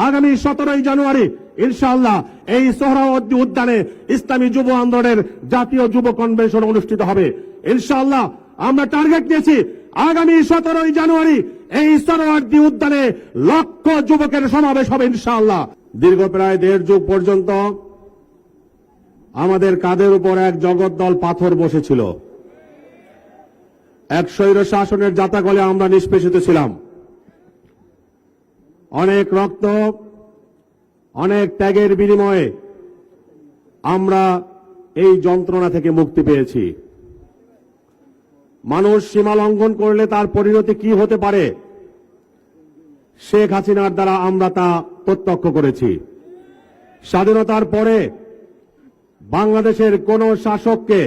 আগামী 17 জানুয়ারি ইনশাআল্লাহ এই সোহরাওয়ার্দী উদ্যানে ইসলামী যুব আন্দোলনের জাতীয় যুব কনভেনশন অনুষ্ঠিত হবে। ইনশাআল্লাহ আমরা টার্গেট নিয়েছি আগামী 17 জানুয়ারি এই সোহরাওয়ার্দী উদ্যানে লক্ষ যুবকের সমাবেশ হবে ইনশাআল্লাহ। দীর্ঘ প্রায় 1.5 যুগ পর্যন্ত আমাদের কাঁধের উপর এক জগদ্দল পাথর বসেছিল। এক স্বৈর শাসনের জাতাকলে আমরা নিষ্পেষিত ছিলাম। অনেক রক্ত, অনেক ত্যাগের বিনিময়ে আমরা এই যন্ত্রণা থেকে মুক্তি পেয়েছি। মানুষ সীমা লঙ্ঘন করলে তার পরিণতি কি হতে পারে, শেখ হাসিনার দ্বারা আমরা তা প্রত্যক্ষ করেছি। স্বাধীনতার পরে বাংলাদেশের কোন শাসককে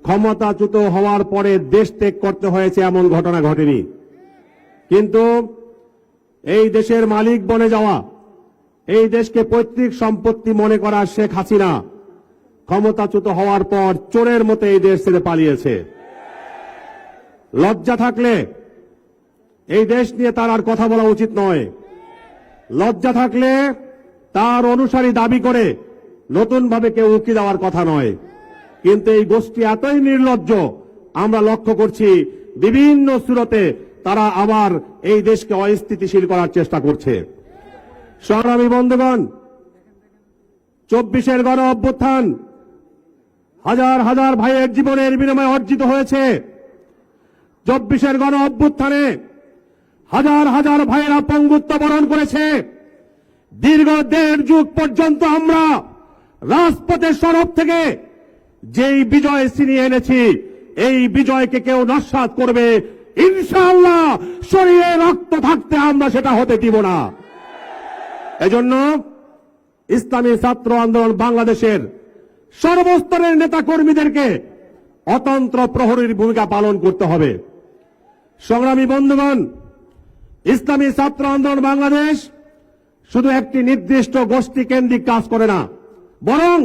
ক্ষমতাচ্যুত হওয়ার পরে দেশ ত্যাগ করতে হয়েছে এমন ঘটনা ঘটেনি। কিন্তু এই দেশের মালিক বনে যাওয়া, এই দেশকে পৈতৃক সম্পত্তি মনে করা শেখ হাসিনা ক্ষমতাচ্যুত হওয়ার পর চোরের মতো এই দেশ ছেড়ে পালিয়েছে। লজ্জা থাকলে এই দেশ নিয়ে তার আর কথা বলা উচিত নয়। লজ্জা থাকলে তার অনুসারী দাবি করে নতুন ভাবে কেউ উকি দেওয়ার কথা নয়। কিন্তু এই গোষ্ঠী এতই নির্লজ্জ, আমরা লক্ষ্য করছি বিভিন্ন সুরতে তারা আবার এই দেশকে অস্থিতিশীল করার চেষ্টা করছে। সংগ্রামী বন্ধুগণ, 24-এর গণ অভ্যুত্থান হাজার হাজার ভাইয়ের জীবনের বিনিময়ে অর্জিত হয়েছে। 24-এর গণ অভ্যুত্থানে হাজার হাজার ভাইয়েরা পঙ্গুত্ব বরণ করেছে। দীর্ঘ 1.5 যুগ পর্যন্ত আমরা রাজপথের সড়ক থেকে যেই বিজয় ছিনিয়ে এনেছি, এই বিজয়কে কেউ নস্যাৎ করবে ইনশাআল্লাহ শরীরে রক্ত থাকতে আমরা সেটা হতে দিব না। এজন্য ইসলামী ছাত্র আন্দোলন বাংলাদেশের সর্বস্তরের নেতা কর্মীদেরকে অতন্ত্র প্রহরীর ভূমিকা পালন করতে হবে। সংগ্রামী বন্ধুগণ, ইসলামী ছাত্র আন্দোলন বাংলাদেশ শুধু একটি নির্দিষ্ট গোষ্ঠী কেন্দ্রিক কাজ করে না, বরং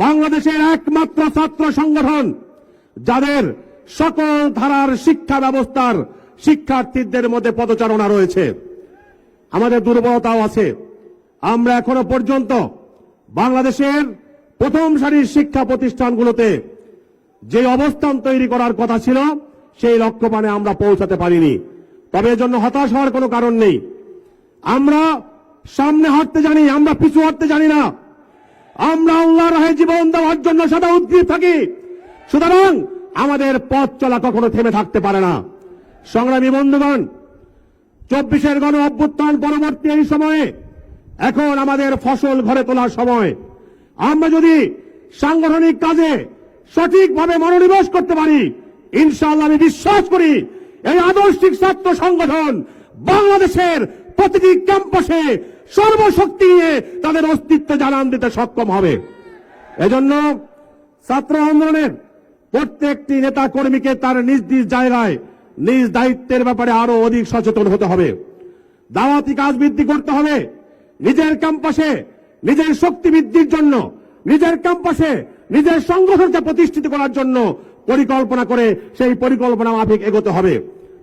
বাংলাদেশের একমাত্র ছাত্র সংগঠন যাদের সকল ধারার শিক্ষা ব্যবস্থার শিক্ষার্থীদের মধ্যে পদচারণা রয়েছে। আমাদের দুর্বলতাও আছে। আমরা এখনো পর্যন্ত বাংলাদেশের প্রথম সারির শিক্ষা প্রতিষ্ঠানগুলোতে যে অবস্থান তৈরি করার কথা ছিল সেই লক্ষ্যমানে আমরা পৌঁছাতে পারিনি। তবে এজন্য হতাশ হওয়ার কোনো কারণ নেই। আমরা সামনে হাঁটতে জানি, আমরা পিছু হাঁটতে জানি না। আমরা আল্লাহর রাহে জীবন দেওয়ার জন্য সদা উদ্গ্রীব থাকি। সুতরাং আমাদের পথ চলা কখনো থেমে থাকতে পারে না। সংগ্রামী বন্ধুগণ, 24-এর গণ অভ্যুত্থান পরবর্তী এই সময়ে এখন আমাদের ফসল ঘরে তোলার সময়। আমরা যদি সাংগঠনিক কাজে সঠিকভাবে মনোনিবেশ করতে পারি, ইনশাআল্লাহ আমি বিশ্বাস করি এই আদর্শিক ছাত্র সংগঠন বাংলাদেশের প্রতিটি ক্যাম্পাসে সর্বশক্তি নিয়ে তাদের অস্তিত্ব জানান দিতে সক্ষম হবে। এজন্য ছাত্র আন্দোলনের প্রত্যেকটি নেতা কর্মীকে তার নিজ নিজ জায়গায় নিজ দায়িত্বের ব্যাপারে আরো অধিক সচেতন হতে হবে। দাওয়াতি কাজ বৃদ্ধি করতে হবে। নিজের ক্যাম্পাসে নিজের শক্তি বৃদ্ধির জন্য, নিজের ক্যাম্পাসে নিজের সংগঠনকে প্রতিষ্ঠিত করার জন্য পরিকল্পনা করে সেই পরিকল্পনা মাফিক এগোতে হবে।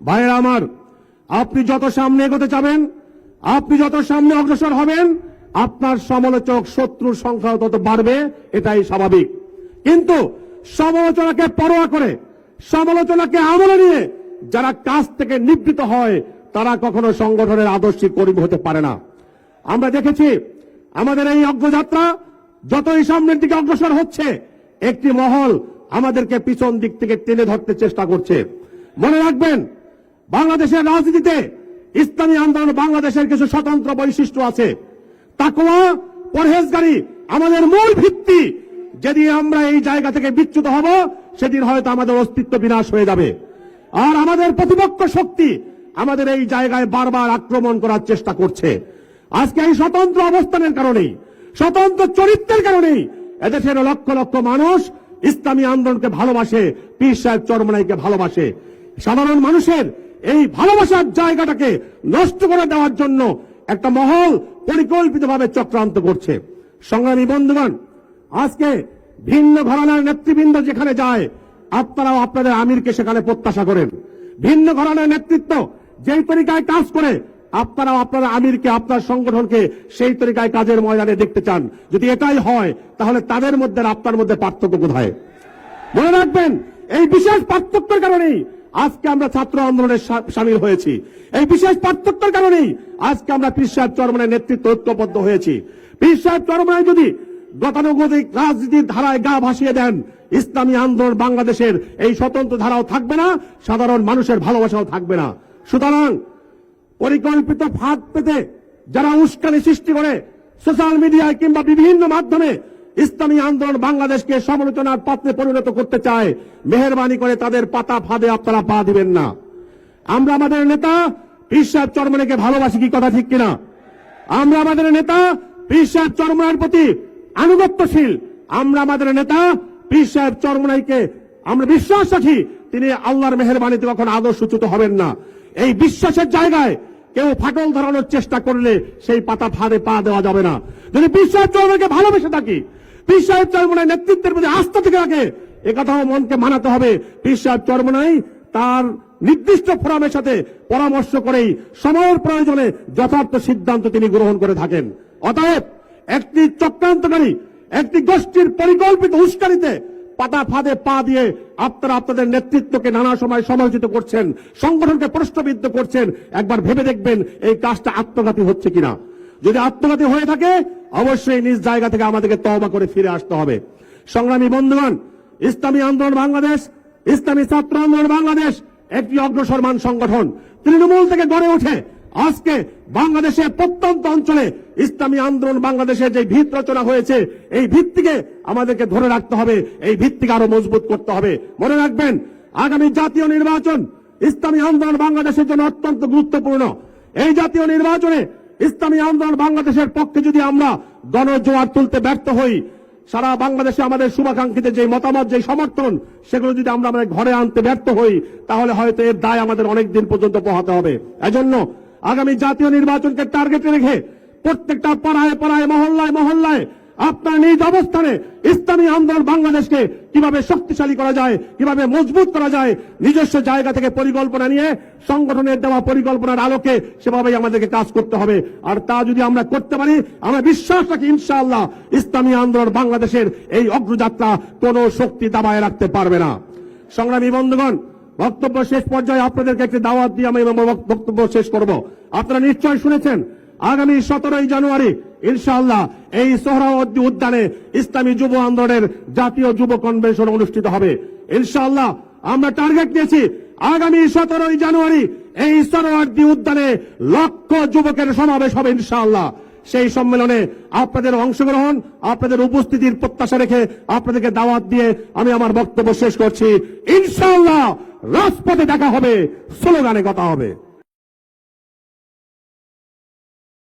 ভাইয়েরা আমার, আপনি যত সামনে এগোতে যাবেন, আপনি যত সামনে অগ্রসর হবেন, আপনার সমালোচক শত্রুর সংখ্যা তত বাড়বে, এটাই স্বাভাবিক। কিন্তু সমালোচনাকে পরোয়া করে, সমালোচনাকে আমলে নিয়ে যারা কাজ থেকে নিবৃত্ত হয় তারা কখনো সংগঠনের আদর্শিক কর্মী হতে পারে না। আমরা দেখেছি আমাদের এই অগ্রযাত্রা যতই সামনের দিকে অগ্রসর হচ্ছে, একটি মহল আমাদেরকে পিছন দিক থেকে টেনে ধরতে চেষ্টা করছে। মনে রাখবেন, বাংলাদেশের রাজনীতিতে ইসলামী আন্দোলন বাংলাদেশের কিছু স্বতন্ত্র বৈশিষ্ট্য আছে। তাকওয়া, পরহেজগারি আমাদের মূল ভিত্তি। যেদিন আমরা এই জায়গা থেকে বিচ্যুত হব, সেদিন হয়তো আমাদের অস্তিত্ব বিনাশ হয়ে যাবে। আর আমাদের প্রতিপক্ষ শক্তি আমাদের এই জায়গায় বারবার আক্রমণ করার চেষ্টা করছে। আজকে এই স্বতন্ত্র অবস্থানের কারণেই, স্বতন্ত্র চরিত্রের কারণেই এদেশের লক্ষ লক্ষ মানুষ ইসলামী আন্দোলনকে ভালোবাসে, পীর সাহেব চরমনাইকে ভালোবাসে। সাধারণ মানুষের এই ভালোবাসার জায়গাটাকে নষ্ট করে দেওয়ার জন্য একটা মহল পরিকল্পিতভাবে চক্রান্ত করছে। সংগ্রামী বন্ধুগণ, আজকে ভিন্ন ঘরানার নেতৃবৃন্দ যেখানে যায়, আপনারাও আপনাদের আমিরকে সেখানে প্রত্যাশা করেন। ভিন্ন ঘরানার নেতৃত্ব যেই তরিকায় কাজ করে আপনারা আপনার আমিরকে, আপনার সংগঠনকে সেই তরিকায় কাজের ময়দানে দেখতে চান। যদি এটাই হয় তাহলে তাদের মধ্যে আর আপনার মধ্যে পার্থক্য কোথায়? মনে রাখবেন, এই বিশেষ পার্থক্যের কারণেই আজকে আমরা ছাত্র আন্দোলনে সামিল হয়েছি। এই বিশেষ পার্থক্যের কারণেই আজকে আমরা পীর সাহেব চরমনায়ের নেতৃত্ব ঐক্যবদ্ধ হয়েছি। পীর সাহেব চরমনায় যদি গতানুগতিক রাজনীতির ধারায় গা ভাসিয়ে দেন, ইসলামী আন্দোলন বাংলাদেশের এই স্বতন্ত্র ধারাও থাকবে না, সাধারণ মানুষের ভালোবাসাও থাকবে না। সুতরাং পরিকল্পিত ফাঁদ পেতে যারা উস্কানি সৃষ্টি করে সোশ্যাল মিডিয়ায় কিংবা বিভিন্ন মাধ্যমে ইসলামী আন্দোলন বাংলাদেশকে সমালোচনার পাত্রে পরিণত করতে চায়, মেহেরবানি করে তাদের পাতা ফাঁদে আপনারা পা দিবেন না। আমরা আমাদের নেতা পীর সাহেব চরমনাইকে ভালোবাসি, কি কথা ঠিক কিনা? আমরা আমাদের নেতা পীর সাহেব চরমনাইয়ের প্রতি আনুগত্যশীল। আমরা আমাদের নেতা পীর সাহেব চরমনাইকে আমরা বিশ্বাস রাখি তিনি আল্লাহর মেহেরবানিতে কখনো আদর্শচ্যুত হবেন না। এই বিশ্বাসের জায়গায় কেউ ফাটল ধরানোর চেষ্টা করলে সেই পাতা ফাঁদে পা দেওয়া যাবে না। যদি পীর সাহেব চরমনাইকে ভালোবেসে থাকি, পীর সাহেব চরমনাই নেতৃত্বের প্রতি আস্থা থেকে রাখে, একথাও মনকে মানাতে হবে পীর সাহেব চরমনাই তার নির্দিষ্ট ফোরামের সাথে পরামর্শ করেই সময়ের প্রয়োজনে যথার্থ সিদ্ধান্ত তিনি গ্রহণ করে থাকেন। অতএব একটি চক্রান্তকারী একটি গোষ্ঠীর পরিকল্পিত উস্কানিতে পাতা ফাঁদে পা দিয়ে আপনারা আপনাদের নেতৃত্বকে নানা সময় সমালোচিত করছেন, সংগঠনকে প্রশ্নবিদ্ধ করছেন। একবার ভেবে দেখবেন এই কাজটা আত্মঘাতী হচ্ছে কিনা। যদি আত্মঘাতী হয়ে থাকে অবশ্যই নিজ জায়গা থেকে আমাদেরকে তওবা করে ফিরে আসতে হবে। সংগ্রামী বন্ধুগণ, ইসলামী আন্দোলন বাংলাদেশ, ইসলামী ছাত্র আন্দোলন বাংলাদেশ একটি অগ্রসরমান সংগঠন। তৃণমূল থেকে গড়ে ওঠে আজকে বাংলাদেশের প্রত্যন্ত অঞ্চলে ইসলামী আন্দোলন বাংলাদেশের যে ভিত রচনা হয়েছে, এই ভিত্তিকে আমাদেরকে ধরে রাখতে হবে, এই ভিত্তিকে আরো মজবুত করতে হবে। মনে রাখবেন, আগামী জাতীয় নির্বাচন ইসলামী আন্দোলন বাংলাদেশের জন্য অত্যন্ত গুরুত্বপূর্ণ। এই জাতীয় নির্বাচনে ইসলামী আন্দোলন বাংলাদেশের পক্ষে যদি আমরা গণজোয়ার তুলতে ব্যর্থ হই, সারা বাংলাদেশে আমাদের শুভাকাঙ্ক্ষীদের যে মতামত, যে সমর্থন, সেগুলো যদি আমরা আমাদের ঘরে আনতে ব্যর্থ হই, তাহলে হয়তো এর দায় আমাদের অনেক দিন পর্যন্ত পোহাতে হবে। এজন্য আগামী জাতীয় নির্বাচনকে টার্গেটে রেখে প্রত্যেকটা পাড়ায় পাড়ায়, মহল্লায় মহল্লায় আপনার নিজ অবস্থানে ইসলামী আন্দোলন বাংলাদেশকে কিভাবে শক্তিশালী করা যায়, কিভাবে মজবুত করা যায়, নিজস্ব জায়গা থেকে পরিকল্পনা নিয়ে সংগঠনের দেওয়া পরিকল্পনার আলোকে সেভাবেই আমাদেরকে কাজ করতে হবে। আর তা যদি আমরা করতে পারি, আমরা বিশ্বাস রাখি ইনশাআল্লাহ ইসলামী আন্দোলন বাংলাদেশের এই অগ্রযাত্রা কোন শক্তি দাবায় রাখতে পারবে না। সংগ্রামী বন্ধুগণ, বক্তব্য শেষ পর্যায়ে আপনাদেরকে একটি দাওয়াত দিয়ে আমি বক্তব্য শেষ করব। আপনারা নিশ্চয় শুনেছেন আগামী 17 জানুয়ারি ইনশাআল্লাহ এই সোহরাওয়ার্দী উদ্যানে ইসলামী যুব আন্দোলনের জাতীয় যুব কনভেনশন অনুষ্ঠিত হবে। ইনশাআল্লাহ আমরা টার্গেট নিয়েছি আগামী 17 জানুয়ারি এই সোহরাওয়ার্দী উদ্যানে লক্ষ যুবকের সমাবেশ হবে ইনশাআল্লাহ। সেই সম্মেলনে আপনাদের অংশগ্রহণ, আপনাদের উপস্থিতির প্রত্যাশা রেখে আপনাদেরকে দাওয়াত দিয়ে আমি আমার বক্তব্য শেষ করছি। ইনশাআল্লাহ রাজপথে দেখা হবে, স্লোগানে কথা হবে।